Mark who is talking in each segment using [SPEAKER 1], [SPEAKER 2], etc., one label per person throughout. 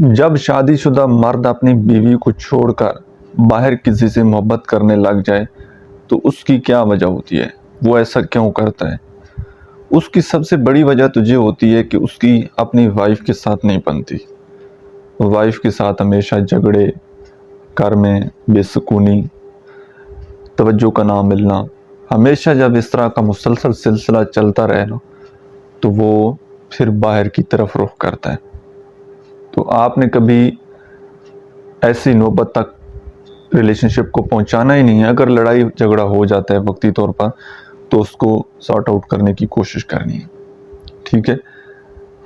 [SPEAKER 1] जब शादीशुदा मर्द अपनी बीवी को छोड़कर बाहर किसी से मोहब्बत करने लग जाए तो उसकी क्या वजह होती है, वो ऐसा क्यों करता है। उसकी सबसे बड़ी वजह तो ये होती है कि उसकी अपनी वाइफ के साथ नहीं बनती। वाइफ के साथ हमेशा झगड़े, घर में बेसुकूनी, तवज्जो का ना मिलना, हमेशा जब इस तरह का मुसलसल सिलसिला चलता रहे ना तो वो फिर बाहर की तरफ रुख करता है। तो आपने कभी ऐसी नौबत तक रिलेशनशिप को पहुंचाना ही नहीं है। अगर लड़ाई झगड़ा हो जाता है वक्ती तौर पर तो उसको सॉर्ट आउट करने की कोशिश करनी है, ठीक है।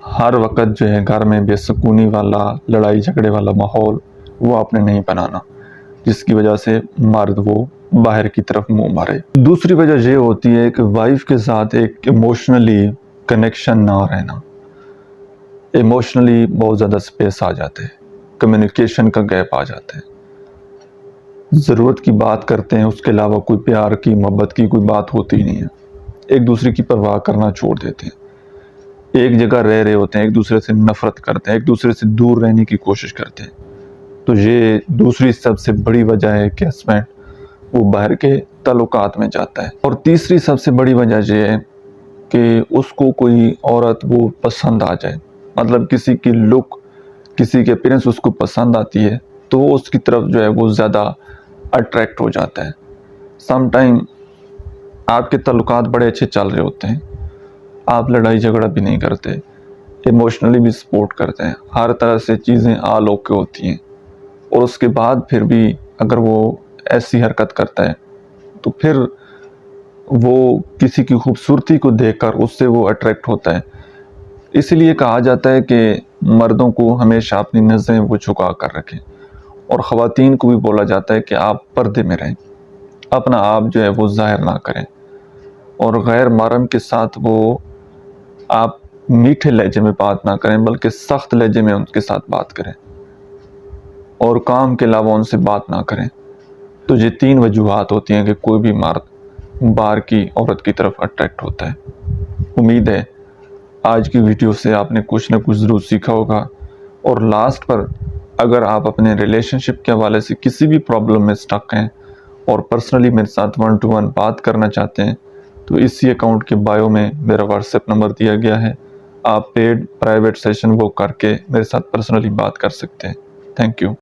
[SPEAKER 1] हर वक्त जो है घर में बेसुकूनी वाला, लड़ाई झगड़े वाला माहौल वो आपने नहीं बनाना जिसकी वजह से मर्द वो बाहर की तरफ मुंह मारे। दूसरी वजह ये होती है कि वाइफ के साथ एक इमोशनली कनेक्शन ना रहना। इमोशनली बहुत ज़्यादा स्पेस आ जाते हैं, कम्युनिकेशन का गैप आ जाता है। ज़रूरत की बात करते हैं, उसके अलावा कोई प्यार की, मोहब्बत की कोई बात होती ही नहीं है। एक दूसरे की परवाह करना छोड़ देते हैं, एक जगह रह रहे होते हैं, एक दूसरे से नफरत करते हैं, एक दूसरे से दूर रहने की कोशिश करते हैं। तो ये दूसरी सबसे बड़ी वजह है कि हस्बैंड वो बाहर के ताल्लुकात में जाता है। और तीसरी सबसे बड़ी वजह ये है कि उसको कोई औरत वो पसंद आ जाए, मतलब किसी की लुक, किसी के अपीयरेंस उसको पसंद आती है तो वो उसकी तरफ जो है वो ज़्यादा अट्रैक्ट हो जाता है। सम टाइम आपके ताल्लुकात बड़े अच्छे चल रहे होते हैं, आप लड़ाई झगड़ा भी नहीं करते, इमोशनली भी सपोर्ट करते हैं, हर तरह से चीज़ें आल ओके होती हैं, और उसके बाद फिर भी अगर वो ऐसी हरकत करता है तो फिर वो किसी की खूबसूरती को देखकर उससे वो अट्रैक्ट होता है। इसीलिए कहा जाता है कि मर्दों को हमेशा अपनी नज़रें वो झुका कर रखें, और ख़वातीन को भी बोला जाता है कि आप पर्दे में रहें, अपना आप जो है वो ज़ाहिर ना करें, और गैर महरम के साथ वो आप मीठे लहजे में बात ना करें बल्कि सख्त लहजे में उनके साथ बात करें, और काम के अलावा उनसे बात ना करें। तो ये तीन वजूहात होती हैं कि कोई भी मर्द बाहर की औरत की तरफ अट्रैक्ट होता है। उम्मीद है आज की वीडियो से आपने कुछ ना कुछ ज़रूर सीखा होगा। और लास्ट पर अगर आप अपने रिलेशनशिप के हवाले से किसी भी प्रॉब्लम में स्टक हैं और पर्सनली मेरे साथ 1 to 1 बात करना चाहते हैं तो इसी अकाउंट के बायो में मेरा व्हाट्सएप नंबर दिया गया है। आप पेड प्राइवेट सेशन बुक करके मेरे साथ पर्सनली बात कर सकते हैं। Thank you.